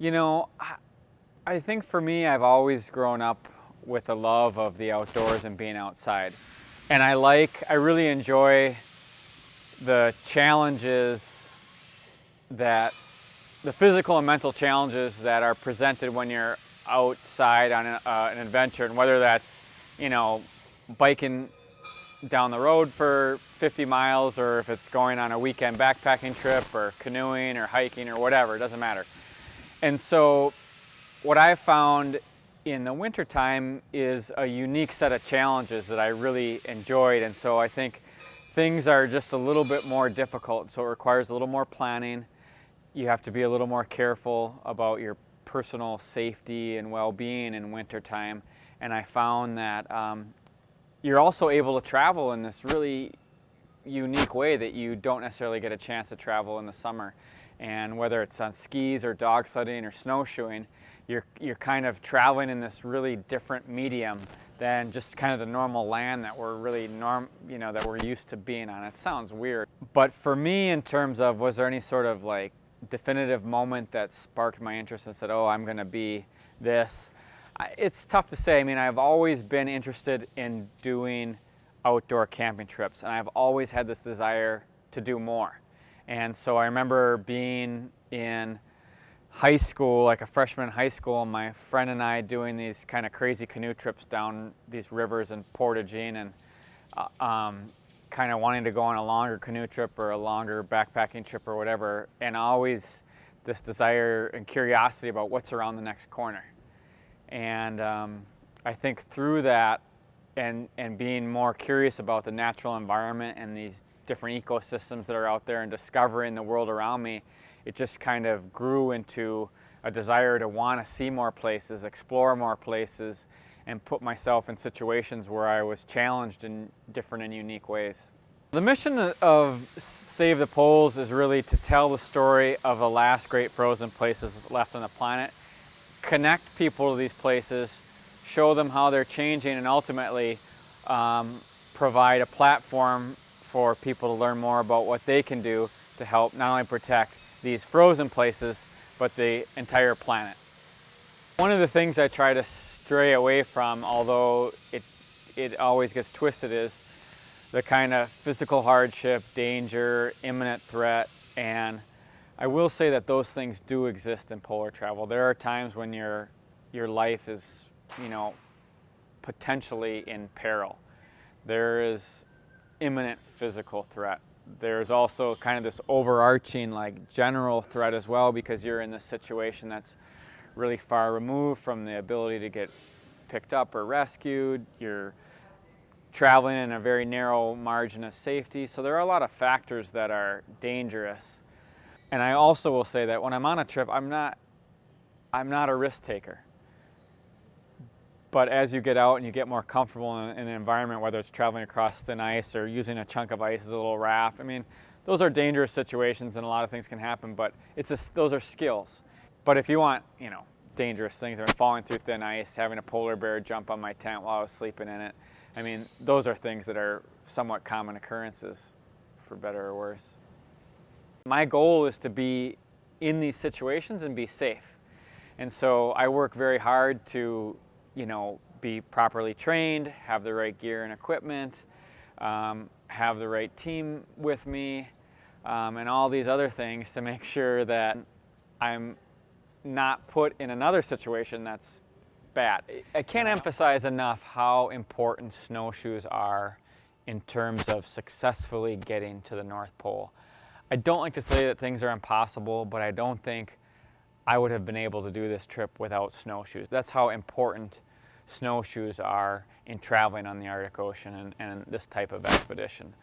You know, I think for me, I've always grown up with a love of the outdoors and being outside. And I really enjoy the challenges that, the physical and mental challenges that are presented when you're outside on an adventure. And whether that's, you know, biking down the road for 50 miles or if it's going on a weekend backpacking trip or canoeing or hiking or whatever, it doesn't matter. And so what I found in the wintertime is a unique set of challenges that I really enjoyed. And so I think things are just a little bit more difficult. So it requires a little more planning. You have to be a little more careful about your personal safety and well-being in wintertime. And I found that you're also able to travel in this really unique way that you don't necessarily get a chance to travel in the summer. And whether it's on skis or dog sledding or snowshoeing, you're kind of traveling in this really different medium than just kind of the normal land that we're really that we're used to being on. It sounds weird, but for me, in terms of, was there any sort of like definitive moment that sparked my interest and said, oh, I'm going to be this? It's tough to say. I mean, I've always been interested in doing outdoor camping trips, and I've always had this desire to do more. And so I remember being in high school, like a freshman in high school, and my friend and I doing these kind of crazy canoe trips down these rivers in Portaging, and kind of wanting to go on a longer canoe trip or a longer backpacking trip or whatever, and always this desire and curiosity about what's around the next corner. And I think through that and being more curious about the natural environment and these different ecosystems that are out there and discovering the world around me, it just kind of grew into a desire to want to see more places, explore more places, and put myself in situations where I was challenged in different and unique ways. The mission of Save the Poles is really to tell the story of the last great frozen places left on the planet, connect people to these places, show them how they're changing, and ultimately provide a platform for people to learn more about what they can do to help not only protect these frozen places, but the entire planet. One of the things I try to stray away from, although it always gets twisted, is the kind of physical hardship, danger, imminent threat. And I will say that those things do exist in polar travel. There are times when your life is, potentially in peril. There is imminent physical threat. There's also kind of this overarching, like, general threat as well, because you're in this situation that's really far removed from the ability to get picked up or rescued. You're traveling in a very narrow margin of safety. So there are a lot of factors that are dangerous. And I also will say that when I'm on a trip, I'm not a risk taker. But as you get out and you get more comfortable in an environment, whether it's traveling across thin ice or using a chunk of ice as a little raft, I mean, those are dangerous situations and a lot of things can happen, but those are skills. But if you want, dangerous things, or falling through thin ice, having a polar bear jump on my tent while I was sleeping in it, I mean, those are things that are somewhat common occurrences, for better or worse. My goal is to be in these situations and be safe. And so I work very hard to be properly trained, have the right gear and equipment, have the right team with me, and all these other things to make sure that I'm not put in another situation that's bad. I can't emphasize enough how important snowshoes are in terms of successfully getting to the North Pole. I don't like to say that things are impossible, but I don't think I would have been able to do this trip without snowshoes. That's how important snowshoes are in traveling on the Arctic Ocean and this type of expedition.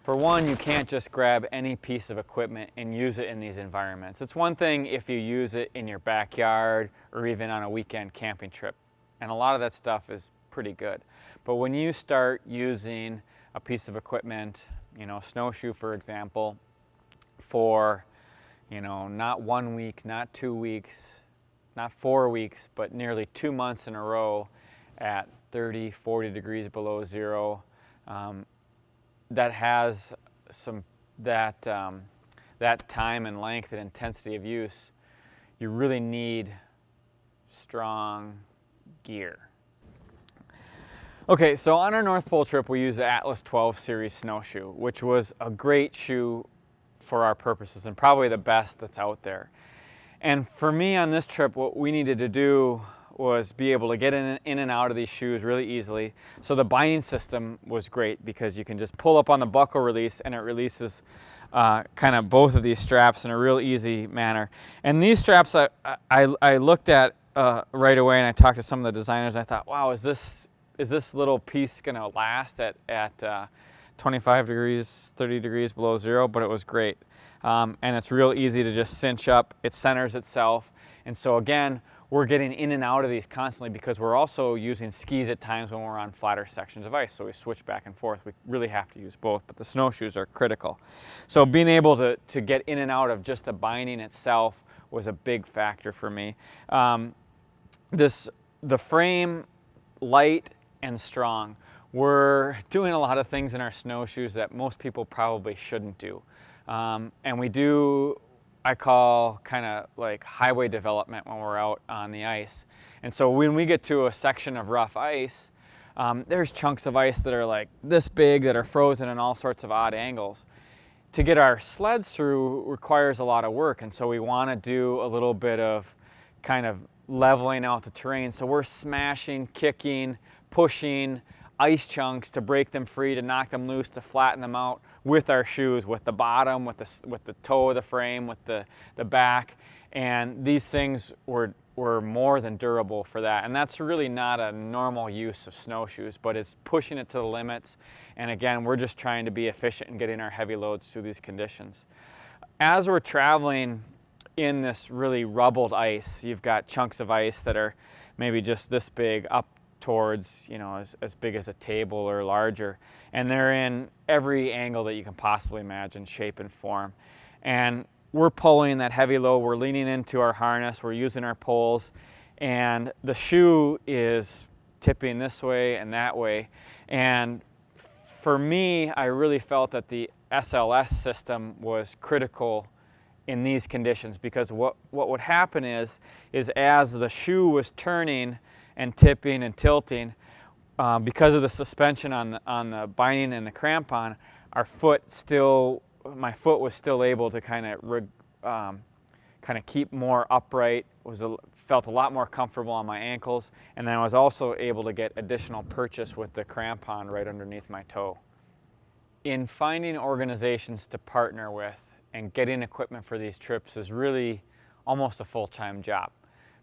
For one, you can't just grab any piece of equipment and use it in these environments. It's one thing if you use it in your backyard or even on a weekend camping trip, and a lot of that stuff is pretty good. But when you start using a piece of equipment, snowshoe for example, for not 1 week, not 2 weeks, not 4 weeks, but nearly 2 months in a row at 30, 40 degrees below zero, that has that time and length and intensity of use, you really need strong gear. Okay, so on our North Pole trip, we used the Atlas 12 series snowshoe, which was a great shoe for our purposes and probably the best that's out there. And for me on this trip, what we needed to do was be able to get in and out of these shoes really easily. So the binding system was great because you can just pull up on the buckle release and it releases kind of both of these straps in a real easy manner. And these straps I looked at right away, and I talked to some of the designers. I thought, wow, is this little piece going to last at 25 degrees, 30 degrees below zero? But it was great. And it's real easy to just cinch up. It centers itself. And so again, we're getting in and out of these constantly because we're also using skis at times when we're on flatter sections of ice. So we switch back and forth. We really have to use both, but the snowshoes are critical. So being able to get in and out of just the binding itself was a big factor for me. The frame, light and strong. We're doing a lot of things in our snowshoes that most people probably shouldn't do. And we do, I call kind of like highway development when we're out on the ice. And so when we get to a section of rough ice, there's chunks of ice that are like this big that are frozen in all sorts of odd angles. To get our sleds through requires a lot of work, and so we want to do a little bit of kind of leveling out the terrain. So we're smashing, kicking, pushing ice chunks to break them free, to knock them loose, to flatten them out with our shoes, with the bottom, with the toe of the frame, with the back. And these things were more than durable for that. And that's really not a normal use of snowshoes, but it's pushing it to the limits. And again, we're just trying to be efficient in getting our heavy loads through these conditions. As we're traveling in this really rubbled ice, you've got chunks of ice that are maybe just this big up towards, you know, as big as a table or larger. And they're in every angle that you can possibly imagine, shape and form. And we're pulling that heavy load, we're leaning into our harness, we're using our poles, and the shoe is tipping this way and that way. And for me, I really felt that the SLS system was critical in these conditions, because what would happen is as the shoe was turning and tipping and tilting, because of the suspension on the binding and the crampon, my foot was still able to kind of keep more upright. Felt a lot more comfortable on my ankles, and then I was also able to get additional purchase with the crampon right underneath my toe. In finding organizations to partner with and getting equipment for these trips is really almost a full-time job,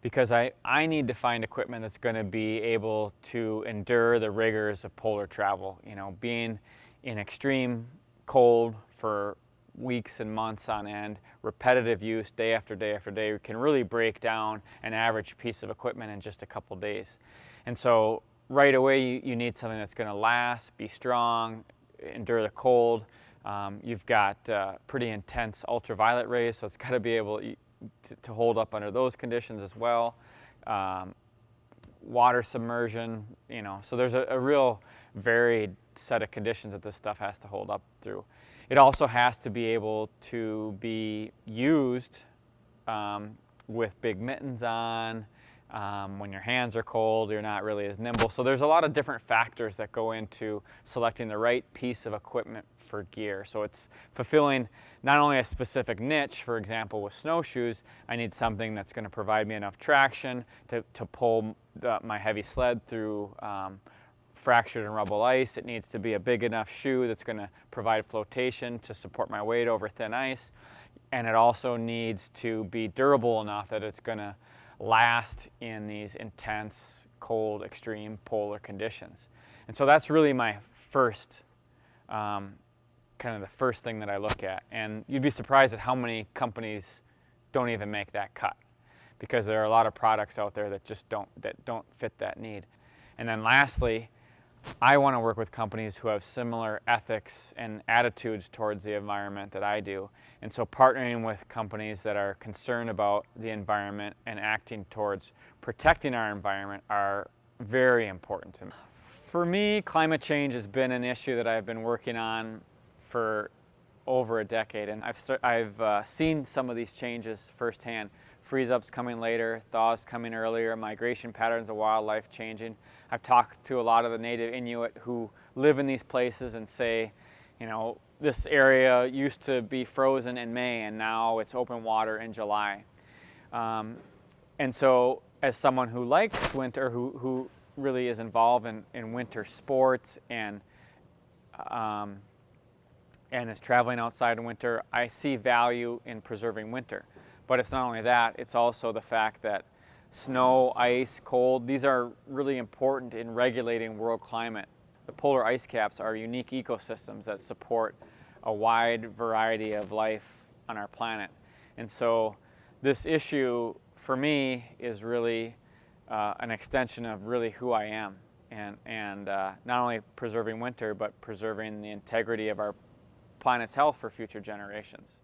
because I need to find equipment that's going to be able to endure the rigors of polar travel. You know, being in extreme cold for weeks and months on end, repetitive use day after day after day can really break down an average piece of equipment in just a couple days. And so right away you need something that's going to last, be strong, endure the cold. You've got pretty intense ultraviolet rays, so it's got to be able to hold up under those conditions as well. Water submersion, you know, so there's a real varied set of conditions that this stuff has to hold up through. It also has to be able to be used with big mittens on. When your hands are cold, you're not really as nimble. So there's a lot of different factors that go into selecting the right piece of equipment for gear. So it's fulfilling not only a specific niche. For example, with snowshoes, I need something that's going to provide me enough traction to pull my heavy sled through fractured and rubble ice. It needs to be a big enough shoe that's going to provide flotation to support my weight over thin ice. And it also needs to be durable enough that it's going to last in these intense, cold, extreme polar conditions. And so that's really my first, kind of the first thing that I look at. And you'd be surprised at how many companies don't even make that cut, because there are a lot of products out there that just don't fit that need. And then lastly, I want to work with companies who have similar ethics and attitudes towards the environment that I do. And so partnering with companies that are concerned about the environment and acting towards protecting our environment are very important to me. For me, climate change has been an issue that I've been working on for over a decade, and I've seen some of these changes firsthand. freeze-ups coming later, thaws coming earlier, migration patterns of wildlife changing. I've talked to a lot of the native Inuit who live in these places and say, you know, this area used to be frozen in May and now it's open water in July. And so as someone who likes winter, who really is involved in winter sports and is traveling outside in winter, I see value in preserving winter. But it's not only that, it's also the fact that snow, ice, cold, these are really important in regulating world climate. The polar ice caps are unique ecosystems that support a wide variety of life on our planet. And so this issue, for me, is really an extension of really who I am. And not only preserving winter, but preserving the integrity of our planet's health for future generations.